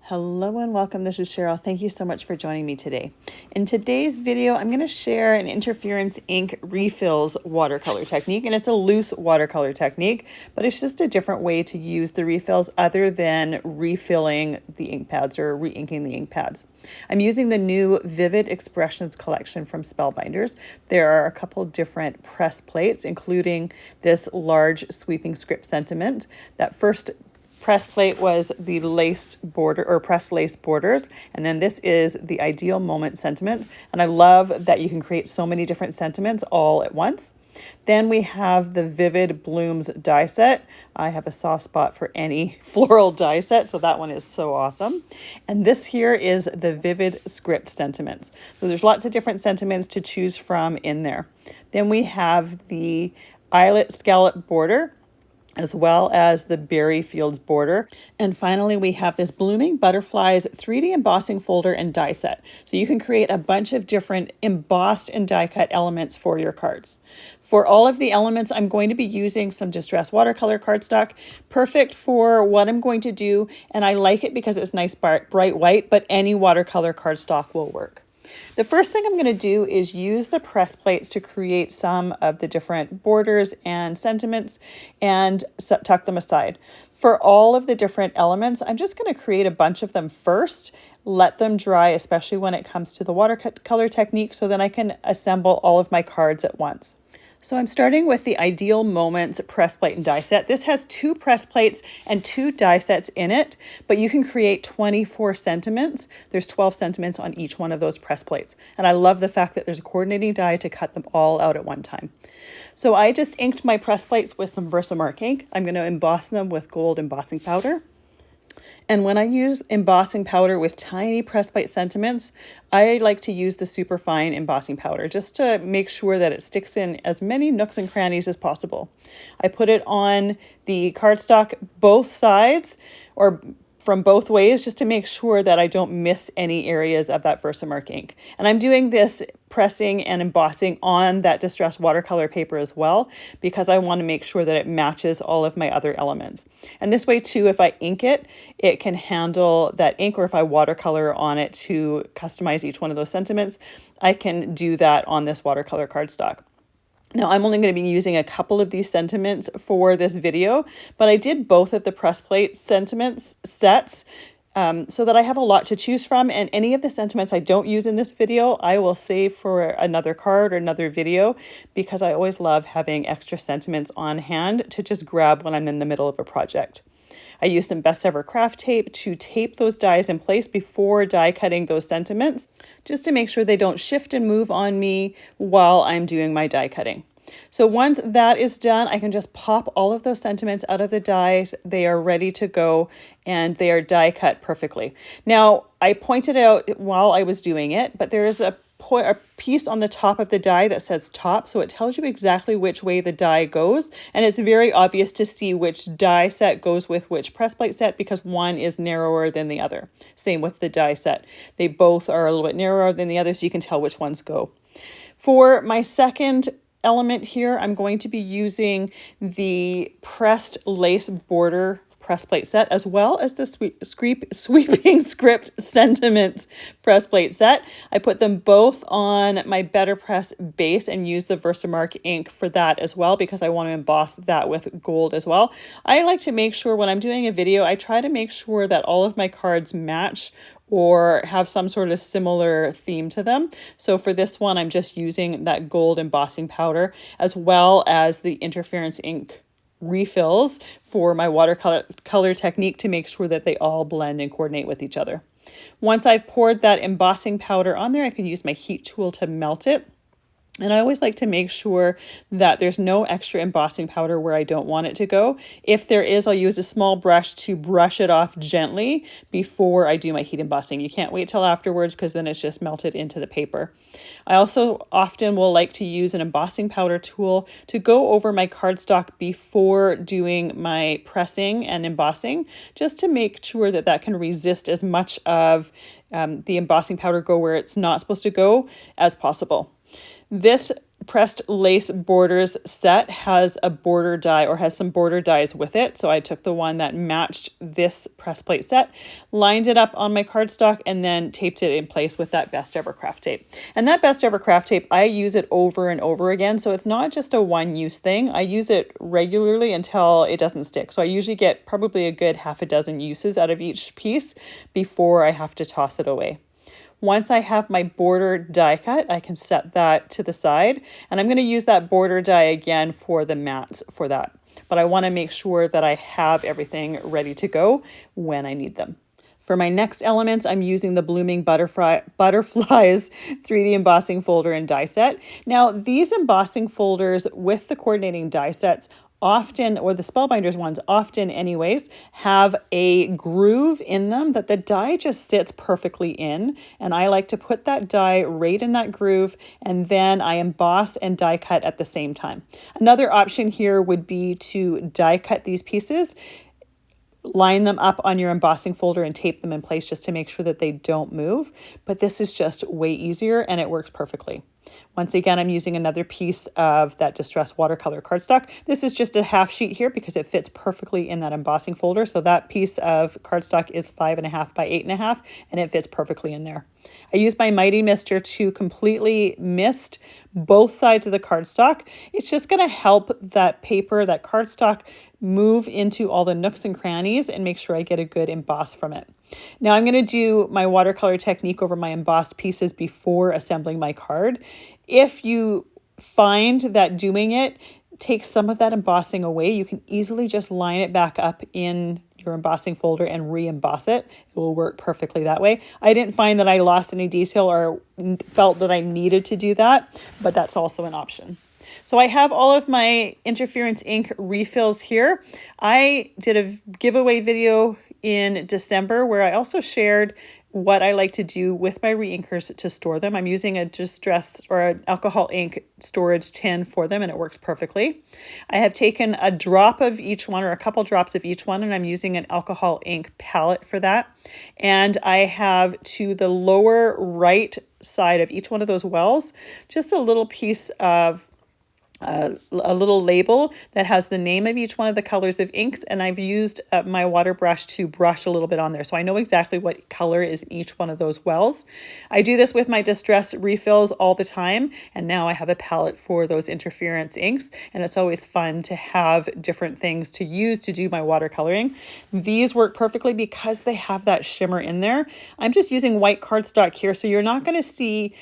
Hello and welcome. This is Cheryl. Thank you so much for joining me today. In today's video, I'm going to share an interference ink refills watercolor technique, and it's a loose watercolor technique, but it's just a different way to use the refills other than refilling the ink pads or re-inking the ink pads. I'm using the new Vivid Expressions collection from Spellbinders. There are a couple different press plates, including this large sweeping script sentiment. That first press plate was the laced border or pressed lace borders, and then this is the ideal moment sentiment, and I love that you can create so many different sentiments all at once. Then we have the Vivid Blooms die set. I have a soft spot for any floral die set, so that one is so awesome. And this here is the Vivid Script sentiments. So there's lots of different sentiments to choose from in there. Then we have the Eyelet scallop border, as well as the Berry Fields border. And finally, we have this Blooming Butterflies 3D embossing folder and die set. So you can create a bunch of different embossed and die cut elements for your cards. For all of the elements, I'm going to be using some distressed watercolor cardstock, perfect for what I'm going to do. And I like it because it's nice bright white, but any watercolor cardstock will work. The first thing I'm going to do is use the press plates to create some of the different borders and sentiments and tuck them aside. For all of the different elements, I'm just going to create a bunch of them first, let them dry, especially when it comes to the watercolor technique, so then I can assemble all of my cards at once. So I'm starting with the Ideal Moments press plate and die set. This has 2 press plates and 2 die sets in it, but you can create 24 sentiments. There's 12 sentiments on each one of those press plates. And I love the fact that there's a coordinating die to cut them all out at one time. So I just inked my press plates with some VersaMark ink. I'm going to emboss them with gold embossing powder. And when I use embossing powder with tiny press plate sentiments, I like to use the super fine embossing powder just to make sure that it sticks in as many nooks and crannies as possible. I put it on the cardstock both sides or from both ways just to make sure that I don't miss any areas of that VersaMark ink. And I'm doing this pressing and embossing on that distressed watercolor paper as well, because I want to make sure that it matches all of my other elements. And this way too, if I ink it, it can handle that ink, or if I watercolor on it to customize each one of those sentiments, I can do that on this watercolor cardstock. Now, I'm only going to be using a couple of these sentiments for this video, but I did both of the press plate sentiments sets so that I have a lot to choose from, and any of the sentiments I don't use in this video, I will save for another card or another video, because I always love having extra sentiments on hand to just grab when I'm in the middle of a project. I used some Best Ever craft tape to tape those dies in place before die cutting those sentiments, just to make sure they don't shift and move on me while I'm doing my die cutting. So once that is done, I can just pop all of those sentiments out of the dies. They are ready to go and they are die cut perfectly. Now, I pointed out while I was doing it, but there is a piece on the top of the die that says top, so it tells you exactly which way the die goes, and it's very obvious to see which die set goes with which press plate set, because one is narrower than the other. Same with the die set. They both are a little bit narrower than the other, so you can tell which ones go. For my second element here, I'm going to be using the pressed lace border press plate set, as well as the sweeping script sentiments press plate set. I put them both on my BetterPress base and use the VersaMark ink for that as well, because I want to emboss that with gold as well. I like to make sure when I'm doing a video, I try to make sure that all of my cards match or have some sort of similar theme to them. So for this one, I'm just using that gold embossing powder, as well as the interference ink refills for my watercolor technique to make sure that they all blend and coordinate with each other. Once I've poured that embossing powder on there, I can use my heat tool to melt it. And I always like to make sure that there's no extra embossing powder where I don't want it to go. If there is, I'll use a small brush to brush it off gently before I do my heat embossing. You can't wait till afterwards, because then it's just melted into the paper. I also often will like to use an embossing powder tool to go over my cardstock before doing my pressing and embossing, just to make sure that that can resist as much of the embossing powder go where it's not supposed to go as possible. This pressed lace borders set has a border die or has some border dies with it. So I took the one that matched this press plate set, lined it up on my cardstock, and then taped it in place with that Best Ever Craft tape. And that Best Ever Craft tape, I use it over and over again. So it's not just a one-use thing. I use it regularly until it doesn't stick. So I usually get probably a good half a dozen uses out of each piece before I have to toss it away. Once I have my border die cut, I can set that to the side, and I'm going to use that border die again for the mats for that. But I want to make sure that I have everything ready to go when I need them. For my next elements, I'm using the Blooming Butterflies 3D embossing folder and die set. Now, these embossing folders with the coordinating die sets often, or the spellbinders ones often anyways, have a groove in them that the die just sits perfectly in. And I like to put that die right in that groove, and then I emboss and die cut at the same time. Another option here would be to die cut these pieces, line them up on your embossing folder and tape them in place just to make sure that they don't move. But this is just way easier and it works perfectly. Once again, I'm using another piece of that distressed watercolor cardstock. This is just a half sheet here because it fits perfectly in that embossing folder. So that piece of cardstock is 5.5 by 8.5, and it fits perfectly in there. I use my Mighty Mister to completely mist both sides of the cardstock. It's just going to help that paper, that cardstock, move into all the nooks and crannies and make sure I get a good emboss from it. Now I'm going to do my watercolor technique over my embossed pieces before assembling my card. If you find that doing it takes some of that embossing away, you can easily just line it back up in your embossing folder and re-emboss it. It will work perfectly that way. I didn't find that I lost any detail or felt that I needed to do that, but that's also an option. So I have all of my interference ink refills here. I did a giveaway video in December where I also shared what I like to do with my reinkers to store them. I'm using a distress or an alcohol ink storage tin for them, and it works perfectly. I have taken a drop of each one or a couple drops of each one, and I'm using an alcohol ink palette for that. And I have to the lower right side of each one of those wells, just a little piece of a little label that has the name of each one of the colors of inks, and I've used my water brush to brush a little bit on there so I know exactly what color is in each one of those wells. I do this with my distress refills all the time, and now I have a palette for those interference inks, and it's always fun to have different things to use to do my watercoloring. These work perfectly because they have that shimmer in there. I'm just using white cardstock here, so you're not going to see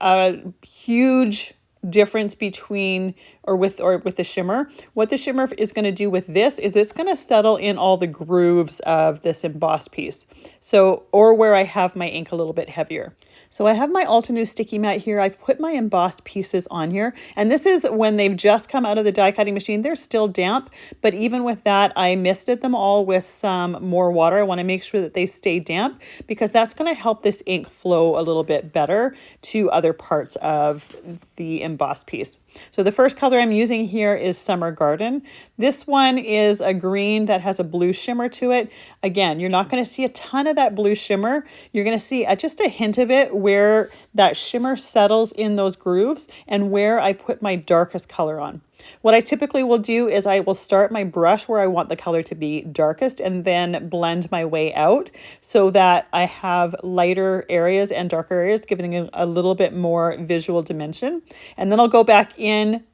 a huge difference between or with the shimmer. What the shimmer is going to do with this is it's going to settle in all the grooves of this embossed piece. So, or where I have my ink a little bit heavier. So I have my Altenew sticky mat here. I've put my embossed pieces on here, and this is when they've just come out of the die cutting machine. They're still damp, but even with that, I misted them all with some more water. I want to make sure that they stay damp because that's going to help this ink flow a little bit better to other parts of the embossed piece. So the first color I'm using here is Summer Garden. This one is a green that has a blue shimmer to it. Again, you're not going to see a ton of that blue shimmer. You're going to see just a hint of it where that shimmer settles in those grooves and where I put my darkest color on. What I typically will do is I will start my brush where I want the color to be darkest and then blend my way out so that I have lighter areas and darker areas, giving it a little bit more visual dimension. And then I'll go back in,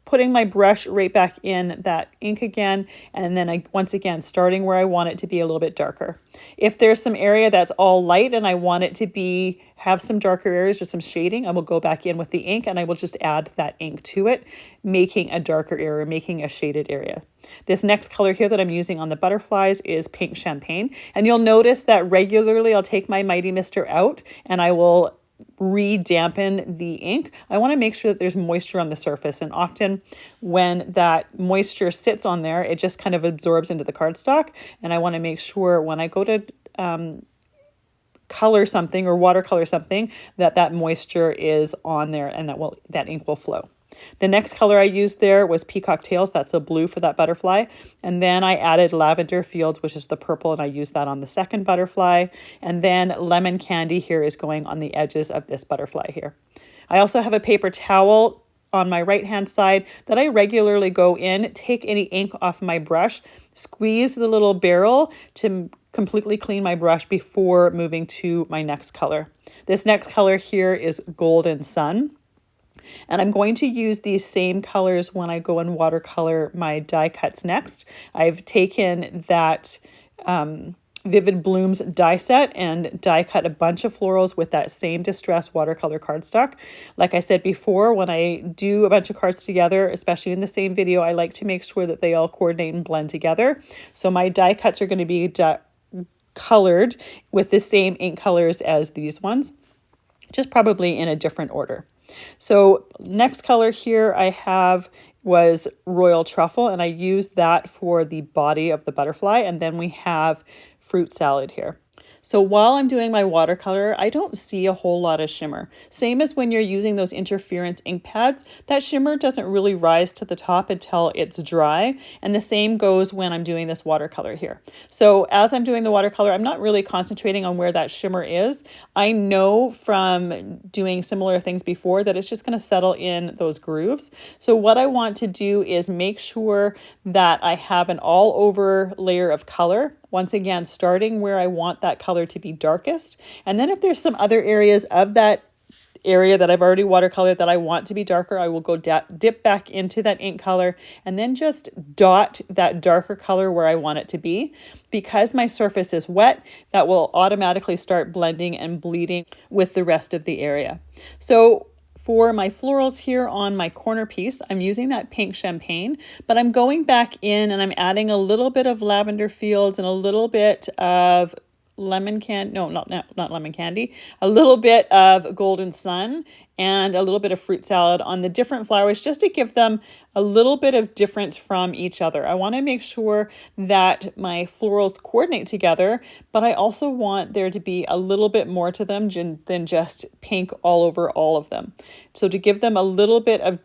putting my brush right back in that ink again, and then once again starting where I want it to be a little bit darker. If there's some area that's all light and I want it to have some darker areas or some shading, I will go back in with the ink and I will just add that ink to it, making a darker area, making a shaded area. This next color here that I'm using on the butterflies is Pink Champagne, and you'll notice that regularly I'll take my Mighty Mister out and I will re-dampen the ink. I want to make sure that there's moisture on the surface, and often when that moisture sits on there, it just kind of absorbs into the cardstock, and I want to make sure when I go to color something or watercolor something that moisture is on there and that ink will flow. The next color I used there was Peacock Tails. That's a blue for that butterfly. And then I added Lavender Fields, which is the purple, and I used that on the second butterfly. And then Lemon Candy here is going on the edges of this butterfly here. I also have a paper towel on my right hand side that I regularly go in, take any ink off my brush, squeeze the little barrel to completely clean my brush before moving to my next color. This next color here is Golden Sun. And I'm going to use these same colors when I go and watercolor my die cuts next. I've taken that Vivid Blooms die set and die cut a bunch of florals with that same Distress watercolor cardstock. Like I said before, when I do a bunch of cards together, especially in the same video, I like to make sure that they all coordinate and blend together. So my die cuts are going to be colored with the same ink colors as these ones, just probably in a different order. So next color here I have was Royal Truffle, and I used that for the body of the butterfly. And then we have Fruit Salad here. So while I'm doing my watercolor, I don't see a whole lot of shimmer. Same as when you're using those interference ink pads, that shimmer doesn't really rise to the top until it's dry. And the same goes when I'm doing this watercolor here. So as I'm doing the watercolor, I'm not really concentrating on where that shimmer is. I know from doing similar things before that it's just going to settle in those grooves. So what I want to do is make sure that I have an all over layer of color. Once again, starting where I want that color to be darkest. And then if there's some other areas of that area that I've already watercolored that I want to be darker, I will go dip back into that ink color and then just dot that darker color where I want it to be. Because my surface is wet, that will automatically start blending and bleeding with the rest of the area. So for my florals here on my corner piece, I'm using that pink champagne, but I'm going back in and I'm adding a little bit of lavender fields and a little bit of lemon candy, no, not lemon candy, a little bit of Golden Sun and a little bit of Fruit Salad on the different flowers just to give them a little bit of difference from each other. I want to make sure that my florals coordinate together, but I also want there to be a little bit more to them than just pink all over all of them. So to give them a little bit of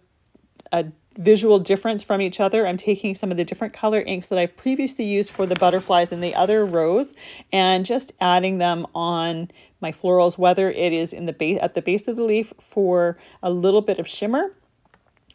a visual difference from each other, I'm taking some of the different color inks that I've previously used for the butterflies in the other rows and just adding them on my florals, whether it is in the base at the base of the leaf for a little bit of shimmer,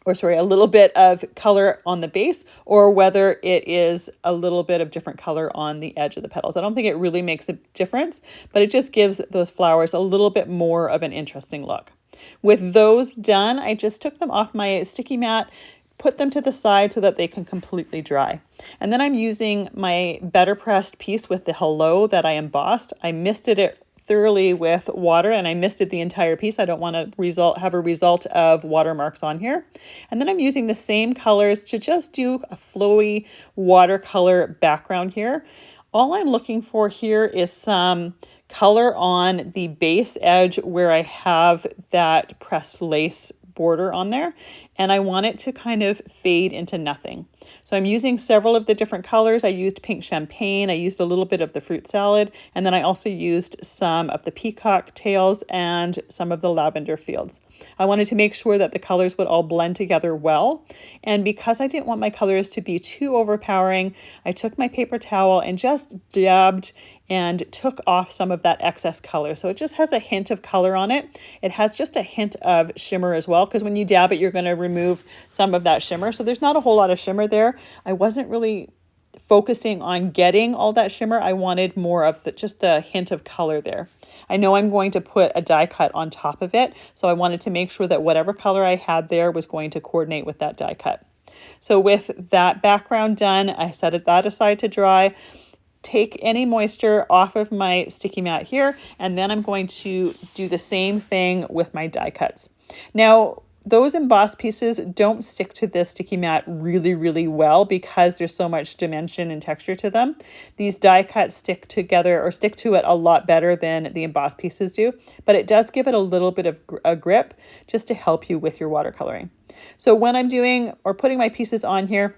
or sorry, a little bit of color on the base, or whether it is a little bit of different color on the edge of the petals. I don't think it really makes a difference, but it just gives those flowers a little bit more of an interesting look. With those done, I just took them off my sticky mat, put them to the side so that they can completely dry. And then I'm using my BetterPress piece with the hello that I embossed. I misted it thoroughly with water and I misted the entire piece. I don't want to have a result of watermarks on here. And then I'm using the same colors to just do a flowy watercolor background here. All I'm looking for here is some color on the base edge where I have that pressed lace border on there, and I want it to kind of fade into nothing. So I'm using several of the different colors. I used pink champagne, I used a little bit of the Fruit Salad, and then I also used some of the peacock tails and some of the lavender fields. I wanted to make sure that the colors would all blend together well, and because I didn't want my colors to be too overpowering, I took my paper towel and just dabbed and took off some of that excess color. So it just has a hint of color on it. It has just a hint of shimmer as well, because when you dab it, you're going to remove some of that shimmer. So there's not a whole lot of shimmer there. I wasn't really focusing on getting all that shimmer. I wanted more of just a hint of color there. I know I'm going to put a die cut on top of it, so I wanted to make sure that whatever color I had there was going to coordinate with that die cut. So with that background done, I set that aside to dry. Take any moisture off of my sticky mat here, and then I'm going to do the same thing with my die cuts. Now, those embossed pieces don't stick to this sticky mat really, really well because there's so much dimension and texture to them. These die cuts stick together or stick to it a lot better than the embossed pieces do, but it does give it a little bit of a grip just to help you with your watercoloring. So when I'm doing or putting my pieces on here,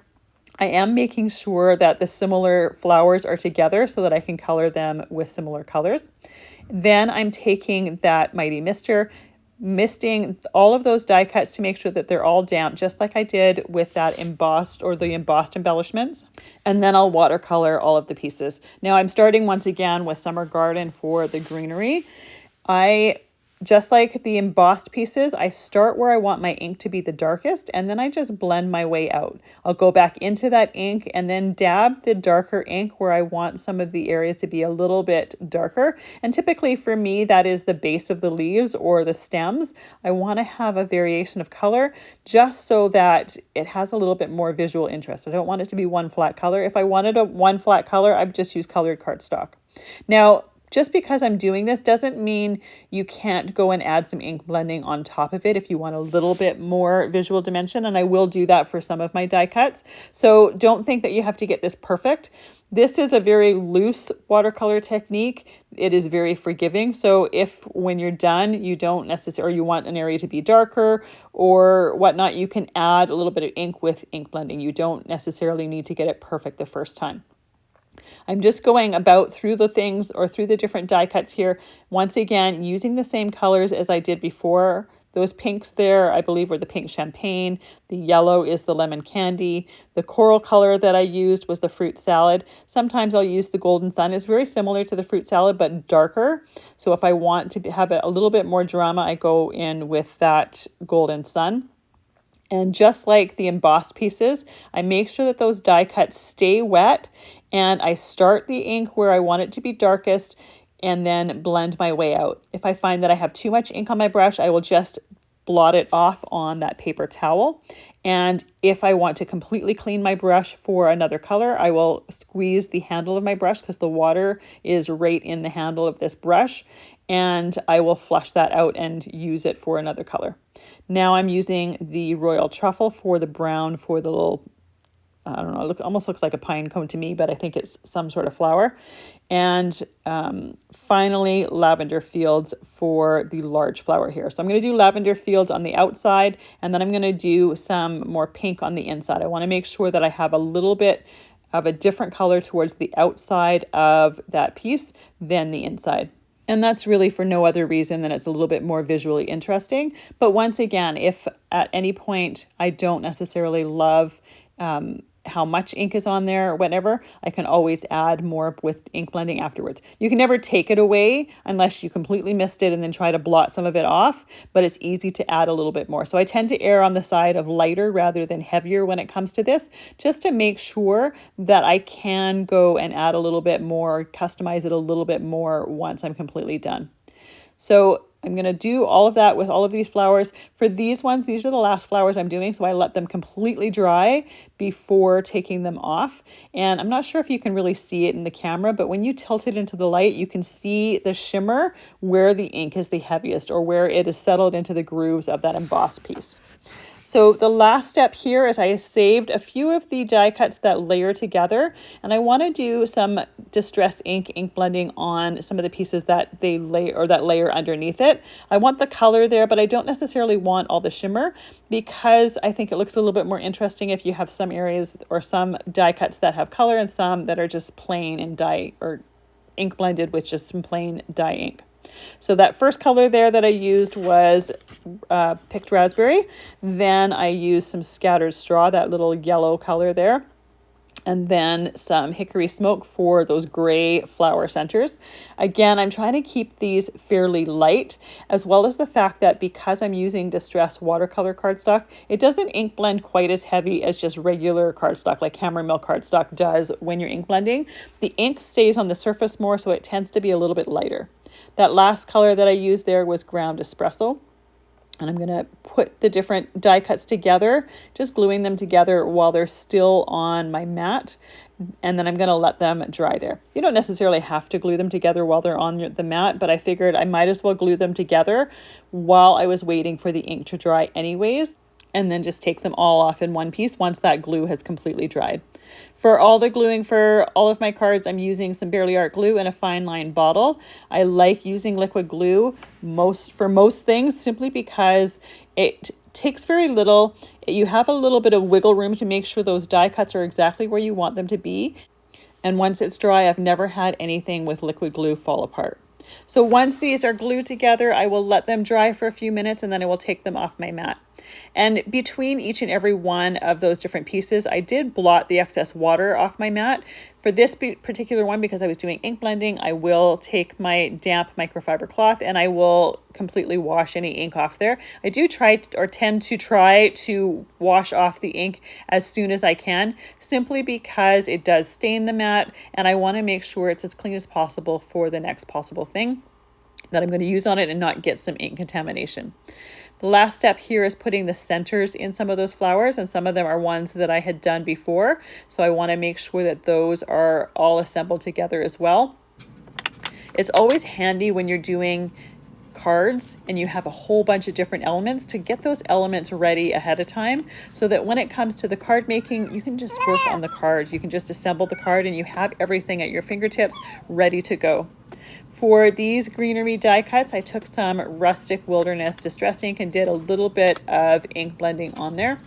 I am making sure that the similar flowers are together so that I can color them with similar colors. Then I'm taking that Mighty Mister, misting all of those die cuts to make sure that they're all damp, just like I did with that embossed or the embossed embellishments. And then I'll watercolor all of the pieces. Now I'm starting once again with Summer Garden for the greenery. I just like the embossed pieces, I start where I want my ink to be the darkest, and then I just blend my way out. I'll go back into that ink and then dab the darker ink where I want some of the areas to be a little bit darker. And typically for me, that is the base of the leaves or the stems. I want to have a variation of color just so that it has a little bit more visual interest. I don't want it to be one flat color. If I wanted a one flat color, I'd just use colored cardstock. Now, just because I'm doing this doesn't mean you can't go and add some ink blending on top of it if you want a little bit more visual dimension, and I will do that for some of my die cuts. So don't think that you have to get this perfect. This is a very loose watercolor technique. It is very forgiving. So if when you're done, you don't necessarily, or you want an area to be darker or whatnot, you can add a little bit of ink with ink blending. You don't necessarily need to get it perfect the first time. I'm just going about through the things or through the different die cuts here. Once again, using the same colors as I did before. Those pinks there, I believe, were the pink champagne. The yellow is the lemon candy. The coral color that I used was the fruit salad. Sometimes I'll use the golden sun. It's very similar to the fruit salad, but darker. So if I want to have a little bit more drama, I go in with that golden sun. And just like the embossed pieces, I make sure that those die cuts stay wet, and I start the ink where I want it to be darkest and then blend my way out. If I find that I have too much ink on my brush, I will just blot it off on that paper towel. And if I want to completely clean my brush for another color, I will squeeze the handle of my brush because the water is right in the handle of this brush, and I will flush that out and use it for another color. Now I'm using the Royal Truffle for the brown for the little, I don't know, it almost looks like a pine cone to me, but I think it's some sort of flower. And finally, Lavender Fields for the large flower here. So I'm going to do Lavender Fields on the outside, and then I'm going to do some more pink on the inside. I want to make sure that I have a little bit of a different color towards the outside of that piece than the inside. And that's really for no other reason than it's a little bit more visually interesting. But once again, if at any point I don't necessarily love how much ink is on there or whatever, I can always add more with ink blending afterwards. You can never take it away unless you completely missed it and then try to blot some of it off, but it's easy to add a little bit more. So I tend to err on the side of lighter rather than heavier when it comes to this, just to make sure that I can go and add a little bit more, customize it a little bit more once I'm completely done. So I'm going to do all of that with all of these flowers. For these ones, these are the last flowers I'm doing, so I let them completely dry before taking them off. And I'm not sure if you can really see it in the camera, but when you tilt it into the light, you can see the shimmer where the ink is the heaviest or where it is settled into the grooves of that embossed piece. So the last step here is I saved a few of the die cuts that layer together, and I want to do some distress ink blending on some of the pieces that they lay or that layer underneath it. I want the color there, but I don't necessarily want all the shimmer because I think it looks a little bit more interesting if you have some areas or some die cuts that have color and some that are just plain and dye or ink blended with just some plain dye ink. So that first color there that I used was picked raspberry. Then I used some scattered straw, that little yellow color there. And then some hickory smoke for those gray flower centers. Again, I'm trying to keep these fairly light, as well as the fact that because I'm using distress watercolor cardstock, it doesn't ink blend quite as heavy as just regular cardstock, like hammer mill cardstock does when you're ink blending. The ink stays on the surface more, so it tends to be a little bit lighter. That last color that I used there was ground espresso. And I'm going to put the different die cuts together, just gluing them together while they're still on my mat. And then I'm going to let them dry there. You don't necessarily have to glue them together while they're on the mat, but I figured I might as well glue them together while I was waiting for the ink to dry anyways, and then just take them all off in one piece once that glue has completely dried. For all the gluing for all of my cards, I'm using some Barely Art glue in a fine line bottle. I like using liquid glue for most things simply because it takes very little. You have a little bit of wiggle room to make sure those die cuts are exactly where you want them to be. And once it's dry, I've never had anything with liquid glue fall apart. So once these are glued together, I will let them dry for a few minutes and then I will take them off my mat. And between each and every one of those different pieces, I did blot the excess water off my mat. For this particular one, because I was doing ink blending, I will take my damp microfiber cloth and I will completely wash any ink off there. I do tend to try to wash off the ink as soon as I can, simply because it does stain the mat and I want to make sure it's as clean as possible for the next possible thing that I'm going to use on it and not get some ink contamination. The last step here is putting the centers in some of those flowers, and some of them are ones that I had done before. So I want to make sure that those are all assembled together as well. It's always handy when you're doing cards and you have a whole bunch of different elements to get those elements ready ahead of time, so that when it comes to the card making, you can just work on the card. You can just assemble the card and you have everything at your fingertips ready to go. For these greenery die cuts, I took some Rustic Wilderness Distress ink and did a little bit of ink blending on there.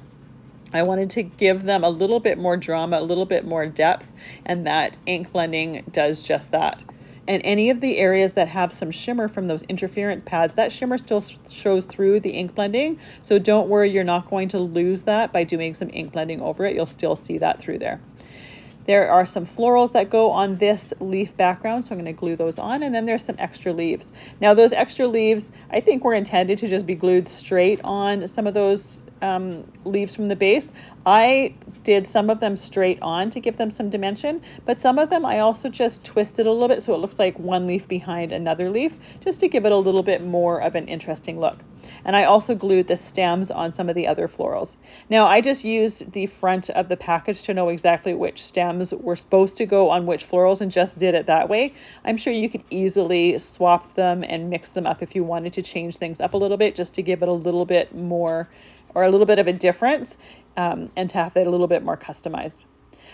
I wanted to give them a little bit more drama, a little bit more depth, and that ink blending does just that. And any of the areas that have some shimmer from those interference pads, that shimmer still shows through the ink blending. So don't worry, you're not going to lose that by doing some ink blending over it. You'll still see that through there. There are some florals that go on this leaf background, so I'm going to glue those on, and then there's some extra leaves. Now those extra leaves, I think, were intended to just be glued straight on some of those leaves from the base. I did some of them straight on to give them some dimension, but some of them I also just twisted a little bit so it looks like one leaf behind another leaf, just to give it a little bit more of an interesting look. And I also glued the stems on some of the other florals. Now I just used the front of the package to know exactly which stems were supposed to go on which florals and just did it that way. I'm sure you could easily swap them and mix them up if you wanted to change things up a little bit, just to give it a little bit more, or a little bit of a difference, and to have it a little bit more customized.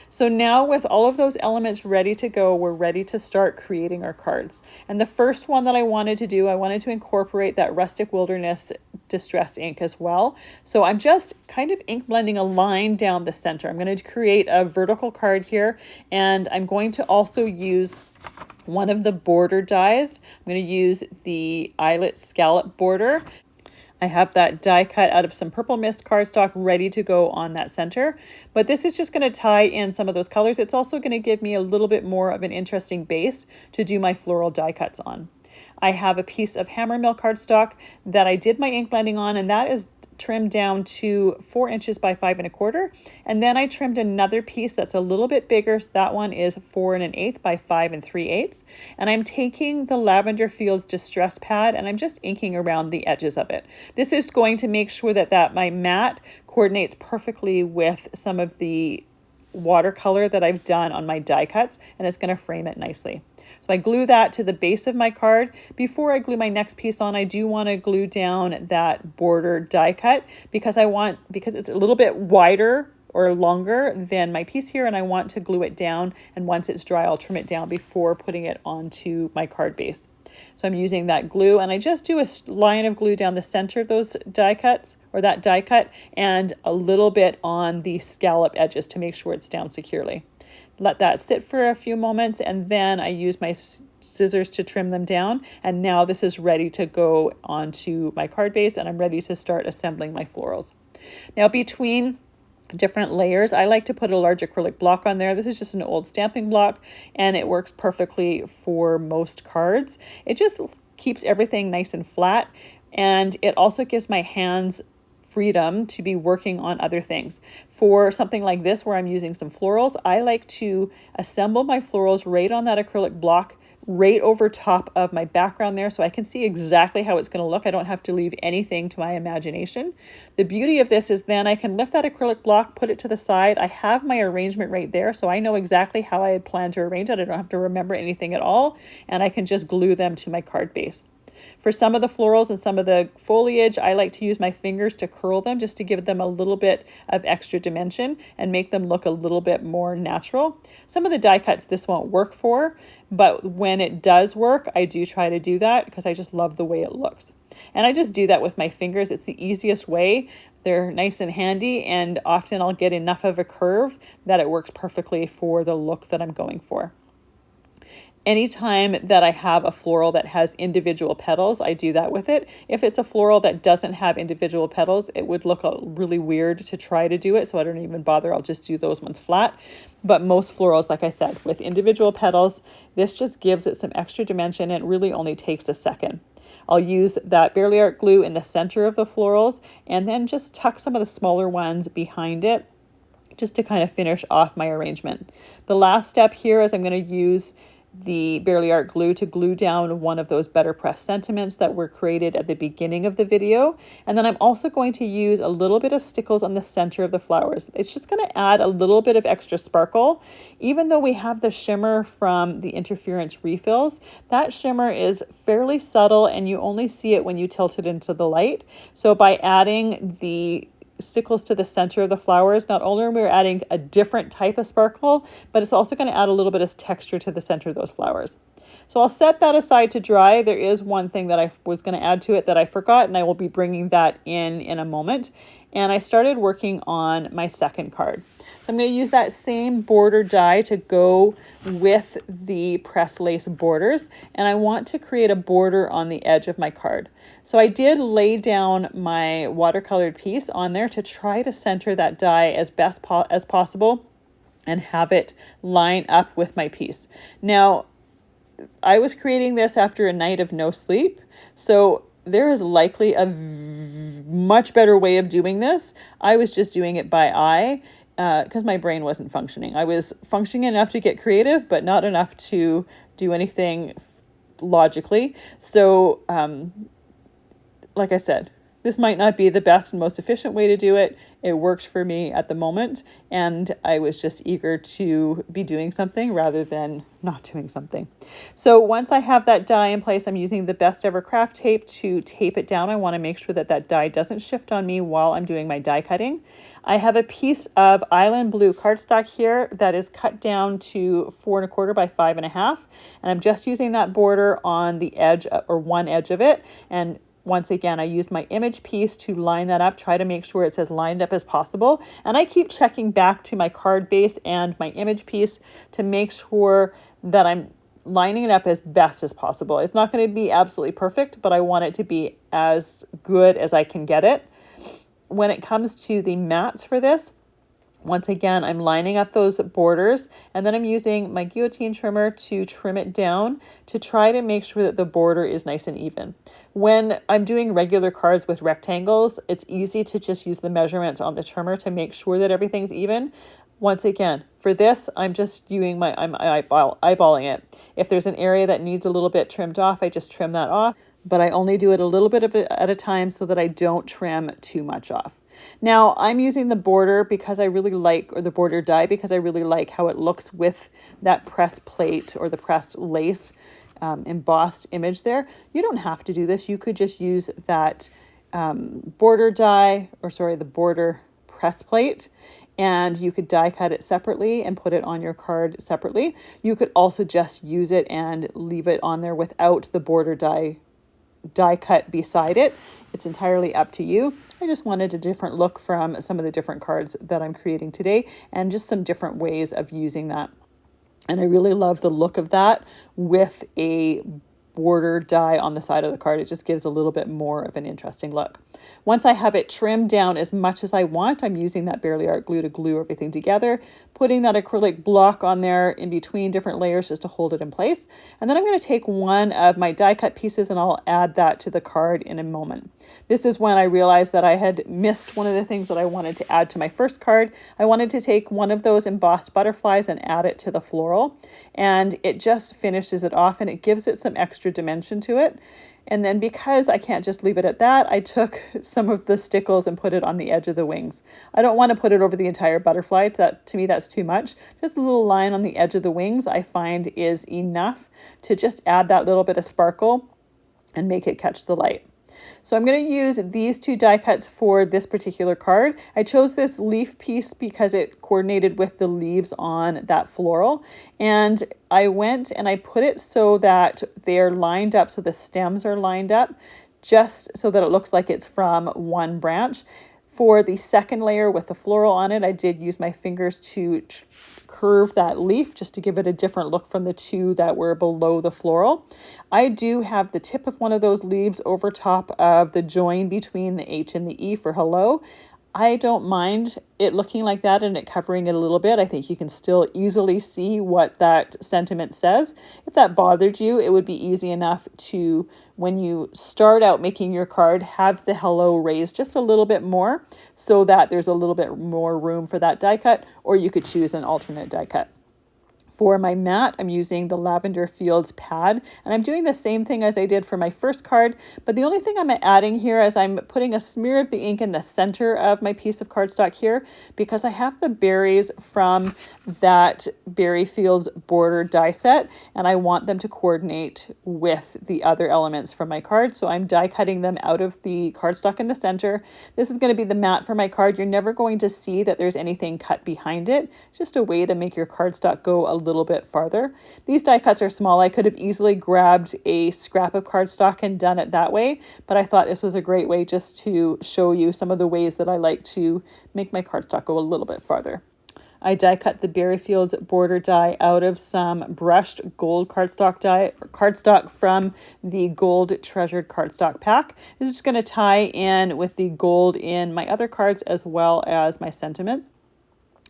So now with all of those elements ready to go, we're ready to start creating our cards. And the first one that I wanted to do, I wanted to incorporate that Rustic Wilderness Distress ink as well. So I'm just kind of ink blending a line down the center. I'm going to create a vertical card here, and I'm going to also use one of the border dies. I'm going to use the Eyelet Scallop border. I have that die cut out of some Purple Mist cardstock ready to go on that center, but this is just going to tie in some of those colors. It's also going to give me a little bit more of an interesting base to do my floral die cuts on. I have a piece of Hammermill cardstock that I did my ink blending on, and that is trimmed down to 4 inches by 5 1/4. And then I trimmed another piece that's a little bit bigger. That one is 4 1/8 by 5 3/8. And I'm taking the Lavender Fields Distress Pad and I'm just inking around the edges of it. This is going to make sure that my mat coordinates perfectly with some of the watercolor that I've done on my die cuts, and it's going to frame it nicely. So I glue that to the base of my card. Before I glue my next piece on, I do want to glue down that border die cut because it's a little bit wider or longer than my piece here, and I want to glue it down, and once it's dry I'll trim it down before putting it onto my card base. So I'm using that glue, and I just do a line of glue down the center of those die cuts, or that die cut, and a little bit on the scallop edges to make sure it's down securely. Let that sit for a few moments, and then I use my scissors to trim them down, and now this is ready to go onto my card base, and I'm ready to start assembling my florals. Now between different layers, I like to put a large acrylic block on there. This is just an old stamping block, and it works perfectly for most cards. It just keeps everything nice and flat, and it also gives my hands freedom to be working on other things. For something like this where I'm using some florals, I like to assemble my florals right on that acrylic block, right over top of my background there, so I can see exactly how it's going to look. I don't have to leave anything to my imagination. The beauty of this is then I can lift that acrylic block, put it to the side. I have my arrangement right there, so I know exactly how I had planned to arrange it. I don't have to remember anything at all, and I can just glue them to my card base. For some of the florals and some of the foliage, I like to use my fingers to curl them just to give them a little bit of extra dimension and make them look a little bit more natural. Some of the die cuts this won't work for, but when it does work, I do try to do that because I just love the way it looks. And I just do that with my fingers. It's the easiest way. They're nice and handy, and often I'll get enough of a curve that it works perfectly for the look that I'm going for. Anytime that I have a floral that has individual petals, I do that with it. If it's a floral that doesn't have individual petals, it would look really weird to try to do it, so I don't even bother. I'll just do those ones flat. But most florals, like I said, with individual petals, this just gives it some extra dimension, and it really only takes a second. I'll use that Barely Art glue in the center of the florals and then just tuck some of the smaller ones behind it just to kind of finish off my arrangement. The last step here is I'm going to use the Barely Art glue to glue down one of those BetterPress sentiments that were created at the beginning of the video. And then I'm also going to use a little bit of stickles on the center of the flowers. It's just going to add a little bit of extra sparkle. Even though we have the shimmer from the interference refills, that shimmer is fairly subtle and you only see it when you tilt it into the light. So by adding the stickles to the center of the flowers, not only are we adding a different type of sparkle, but it's also going to add a little bit of texture to the center of those flowers. So I'll set that aside to dry. There is one thing that I was going to add to it that I forgot, and I will be bringing that in a moment. And I started working on my second card. So I'm going to use that same border die to go with the press lace borders, and I want to create a border on the edge of my card. So I did lay down my watercolored piece on there to try to center that die as best as possible and have it line up with my piece. Now, I was creating this after a night of no sleep, so there is likely a much better way of doing this. I was just doing it by eye because my brain wasn't functioning. I was functioning enough to get creative, but not enough to do anything logically. So, like I said, this might not be the best and most efficient way to do it. It worked for me at the moment, and I was just eager to be doing something rather than not doing something. So once I have that die in place, I'm using the Best Ever Craft tape to tape it down. I want to make sure that that die doesn't shift on me while I'm doing my die cutting. I have a piece of Island Blue cardstock here that is cut down to 4 1/4 by 5 1/2, and I'm just using that border on the edge or one edge of it. And once again, I used my image piece to line that up, try to make sure it's as lined up as possible. And I keep checking back to my card base and my image piece to make sure that I'm lining it up as best as possible. It's not going to be absolutely perfect, but I want it to be as good as I can get it. When it comes to the mats for this, once again, I'm lining up those borders, and then I'm using my guillotine trimmer to trim it down to try to make sure that the border is nice and even. When I'm doing regular cards with rectangles, it's easy to just use the measurements on the trimmer to make sure that everything's even. Once again, for this, I'm just doing I'm eyeballing it. If there's an area that needs a little bit trimmed off, I just trim that off, but I only do it a little bit at a time so that I don't trim too much off. Now I'm using the border because I really like, or the border die because I really like how it looks with that press plate or the press lace embossed image there. You don't have to do this. You could just use that border die, or sorry, the border press plate, and you could die cut it separately and put it on your card separately. You could also just use it and leave it on there without the border die cut beside it. It's entirely up to you. I just wanted a different look from some of the different cards that I'm creating today, and just some different ways of using that. And I really love the look of that with a border die on the side of the card. It just gives a little bit more of an interesting look. Once I have it trimmed down as much as I want, I'm using that Barely Art glue to glue everything together, putting that acrylic block on there in between different layers just to hold it in place. And then I'm going to take one of my die cut pieces and I'll add that to the card in a moment. This is when I realized that I had missed one of the things that I wanted to add to my first card. I wanted to take one of those embossed butterflies and add it to the floral, and it just finishes it off and it gives it some extra dimension to it. And then because I can't just leave it at that, I took some of the stickles and put it on the edge of the wings. I don't want to put it over the entire butterfly. To me, that's too much. Just a little line on the edge of the wings I find is enough to just add that little bit of sparkle and make it catch the light. So I'm going to use these two die cuts for this particular card. I chose this leaf piece because it coordinated with the leaves on that floral. And I went and I put it so that they're lined up, so the stems are lined up, just so that it looks like it's from one branch. For the second layer with the floral on it, I did use my fingers to curve that leaf just to give it a different look from the two that were below the floral. I do have the tip of one of those leaves over top of the join between the H and the E for hello. I don't mind it looking like that and it covering it a little bit. I think you can still easily see what that sentiment says. If that bothered you, it would be easy enough to, when you start out making your card, have the hello raised just a little bit more so that there's a little bit more room for that die cut, or you could choose an alternate die cut. For my mat, I'm using the Lavender Fields pad, and I'm doing the same thing as I did for my first card, but the only thing I'm adding here is I'm putting a smear of the ink in the center of my piece of cardstock here, because I have the berries from that Berry Fields border die set, and I want them to coordinate with the other elements from my card, so I'm die cutting them out of the cardstock in the center. This is going to be the mat for my card. You're never going to see that there's anything cut behind it. Just a way to make your cardstock go a little bit farther. These die cuts are small. I could have easily grabbed a scrap of cardstock and done it that way, but I thought this was a great way just to show you some of the ways that I like to make my cardstock go a little bit farther. I die cut the Berry Fields border die out of some brushed gold cardstock from the Gold Treasured cardstock pack. This is just going to tie in with the gold in my other cards as well as my sentiments.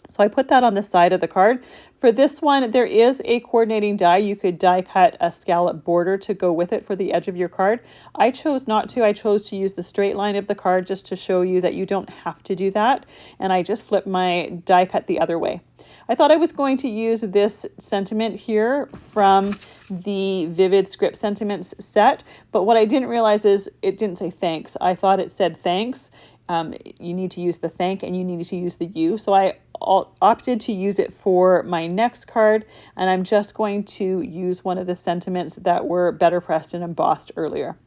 So I put that on the side of the card. For this one, there is a coordinating die. You could die cut a scallop border to go with it for the edge of your card. I chose not to. I chose to use the straight line of the card just to show you that you don't have to do that. And I just flipped my die cut the other way. I thought I was going to use this sentiment here from the Vivid Script Sentiments set, but what I didn't realize is it didn't say thanks. I thought it said thanks. You need to use the thank and you need to use the you. So I opted to use it for my next card, and I'm just going to use one of the sentiments that were BetterPressed and embossed earlier.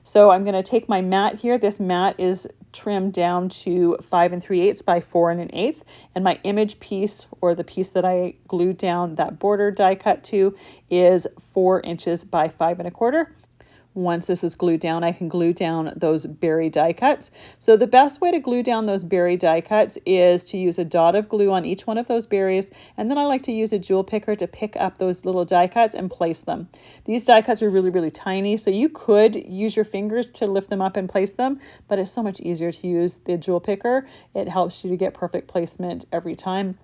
So I'm going to take my mat here. This mat is trimmed down to 5 3/8 by 4 1/8, and my image piece, or the piece that I glued down that border die cut to, is 4 inches by 5 1/4. Once this is glued down, I can glue down those berry die cuts. So the best way to glue down those berry die cuts is to use a dot of glue on each one of those berries, and then I like to use a jewel picker to pick up those little die cuts and place them. These die cuts are really, really tiny, so you could use your fingers to lift them up and place them, but it's so much easier to use the jewel picker. It helps you to get perfect placement every time.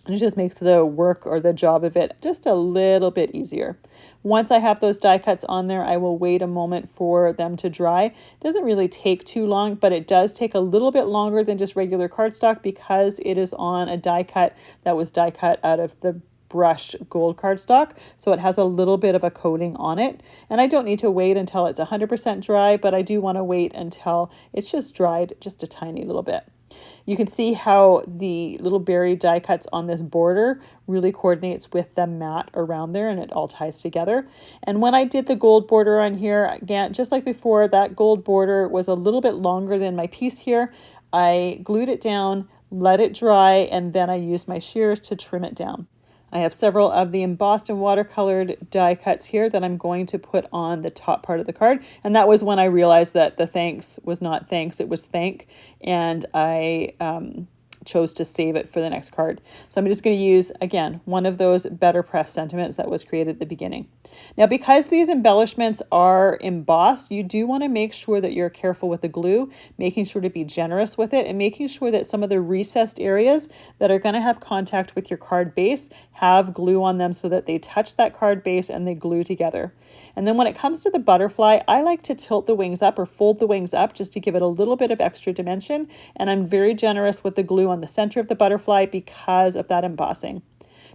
And it just makes the work or the job of it just a little bit easier. Once I have those die cuts on there, I will wait a moment for them to dry. It doesn't really take too long, but it does take a little bit longer than just regular cardstock because it is on a die cut that was die cut out of the brushed gold cardstock. So it has a little bit of a coating on it. And I don't need to wait until it's 100% dry, but I do want to wait until it's just dried just a tiny little bit. You can see how the little berry die cuts on this border really coordinates with the mat around there, and it all ties together. And when I did the gold border on here, again, just like before, that gold border was a little bit longer than my piece here. I glued it down, let it dry, and then I used my shears to trim it down. I have several of the embossed and watercolored die cuts here that I'm going to put on the top part of the card. And that was when I realized that the thanks was not thanks, it was thank. And I chose to save it for the next card. So I'm just going to use, again, one of those BetterPress sentiments that was created at the beginning. Now, because these embellishments are embossed, you do want to make sure that you're careful with the glue, making sure to be generous with it, and making sure that some of the recessed areas that are going to have contact with your card base have glue on them so that they touch that card base and they glue together. And then when it comes to the butterfly, I like to tilt the wings up or fold the wings up just to give it a little bit of extra dimension. And I'm very generous with the glue on the center of the butterfly because of that embossing.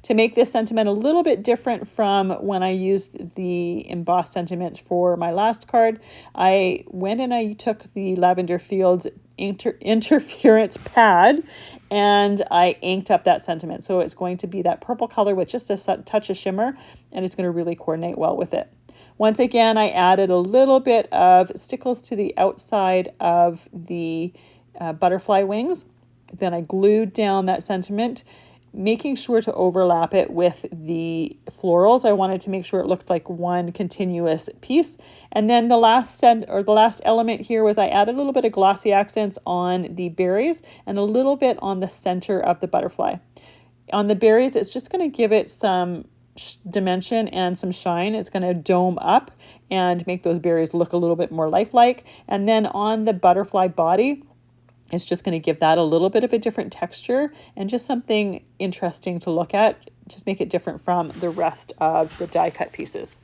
To make this sentiment a little bit different from when I used the embossed sentiments for my last card, I went and I took the Lavender Fields interference pad and I inked up that sentiment. So it's going to be that purple color with just a touch of shimmer, and it's going to really coordinate well with it. Once again, I added a little bit of stickles to the outside of the butterfly wings. Then I glued down that sentiment making sure to overlap it with the florals. I wanted to make sure it looked like one continuous piece. And then the last element here was I added a little bit of glossy accents on the berries and a little bit on the center of the butterfly. On the berries, it's just going to give it some dimension and some shine. It's going to dome up and make those berries look a little bit more lifelike. And then on the butterfly body, it's just going to give that a little bit of a different texture and just something interesting to look at. Just make it different from the rest of the die cut pieces.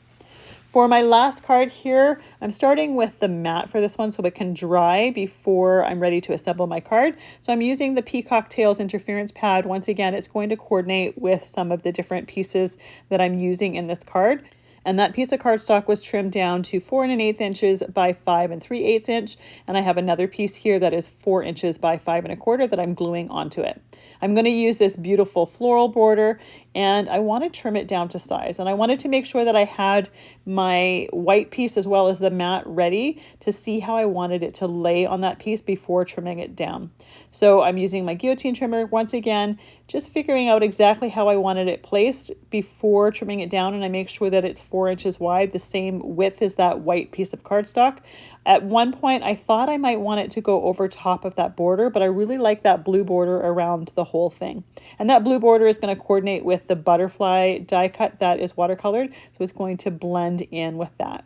For my last card here, I'm starting with the matte for this one so it can dry before I'm ready to assemble my card. So I'm using the Peacock Tails interference pad. Once again, it's going to coordinate with some of the different pieces that I'm using in this card. And that piece of cardstock was trimmed down to 4 1/8 inches by 5 3/8 inch. And I have another piece here that is 4 inches by 5 1/4 that I'm gluing onto it. I'm going to use this beautiful floral border, and I want to trim it down to size. And I wanted to make sure that I had my white piece as well as the matte ready to see how I wanted it to lay on that piece before trimming it down. So I'm using my guillotine trimmer once again, just figuring out exactly how I wanted it placed before trimming it down, and I make sure that it's 4 inches wide, the same width as that white piece of cardstock. At one point, I thought I might want it to go over top of that border, but I really like that blue border around the whole thing. And that blue border is going to coordinate with the butterfly die cut that is watercolored, so it's going to blend in with that.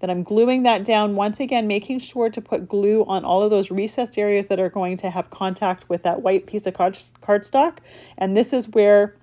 Then I'm gluing that down once again, making sure to put glue on all of those recessed areas that are going to have contact with that white piece of cardstock. And this is where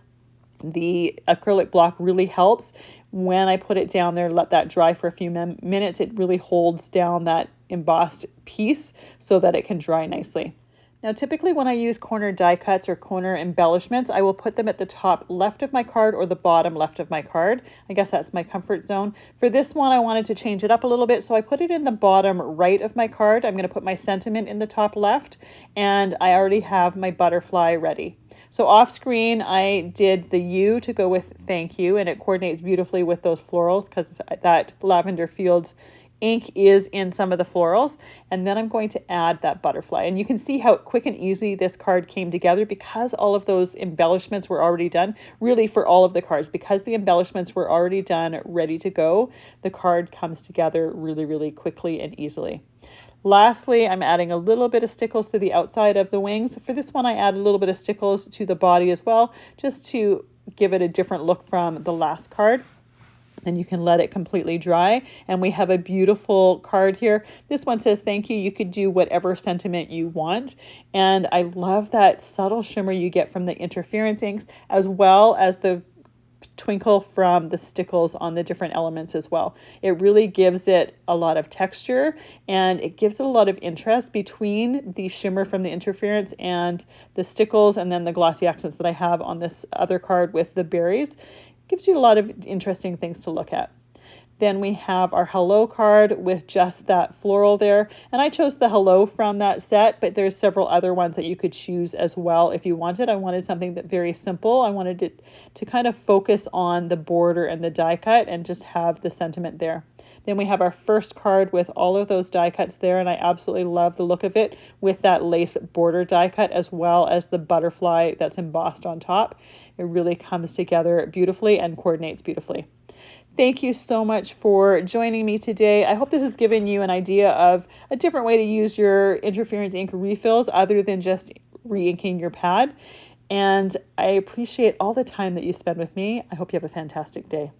the acrylic block really helps. When I put it down there, let that dry for a few minutes, it really holds down that embossed piece so that it can dry nicely. Now, typically when I use corner die cuts or corner embellishments, I will put them at the top left of my card or the bottom left of my card. I guess that's my comfort zone. For this one, I wanted to change it up a little bit, so I put it in the bottom right of my card. I'm going to put my sentiment in the top left, and I already have my butterfly ready. So off screen, I did the U to go with thank you, and it coordinates beautifully with those florals because that Lavender Fields ink is in some of the florals. And then I'm going to add that butterfly. And you can see how quick and easy this card came together because all of those embellishments were already done, really for all of the cards. Because the embellishments were already done, ready to go, the card comes together really, really quickly and easily. Lastly, I'm adding a little bit of stickles to the outside of the wings. For this one, I add a little bit of stickles to the body as well, just to give it a different look from the last card. And you can let it completely dry. And we have a beautiful card here. This one says thank you. You could do whatever sentiment you want. And I love that subtle shimmer you get from the interference inks, as well as the twinkle from the stickles on the different elements as well. It really gives it a lot of texture, and it gives it a lot of interest between the shimmer from the interference and the stickles, and then the glossy accents that I have on this other card with the berries. Gives you a lot of interesting things to look at. Then we have our hello card with just that floral there. And I chose the hello from that set, but there's several other ones that you could choose as well if you wanted. I wanted something that very simple. I wanted it to kind of focus on the border and the die cut and just have the sentiment there. Then we have our first card with all of those die cuts there, and I absolutely love the look of it with that lace border die cut as well as the butterfly that's embossed on top. It really comes together beautifully and coordinates beautifully. Thank you so much for joining me today. I hope this has given you an idea of a different way to use your interference ink refills other than just re-inking your pad. And I appreciate all the time that you spend with me. I hope you have a fantastic day.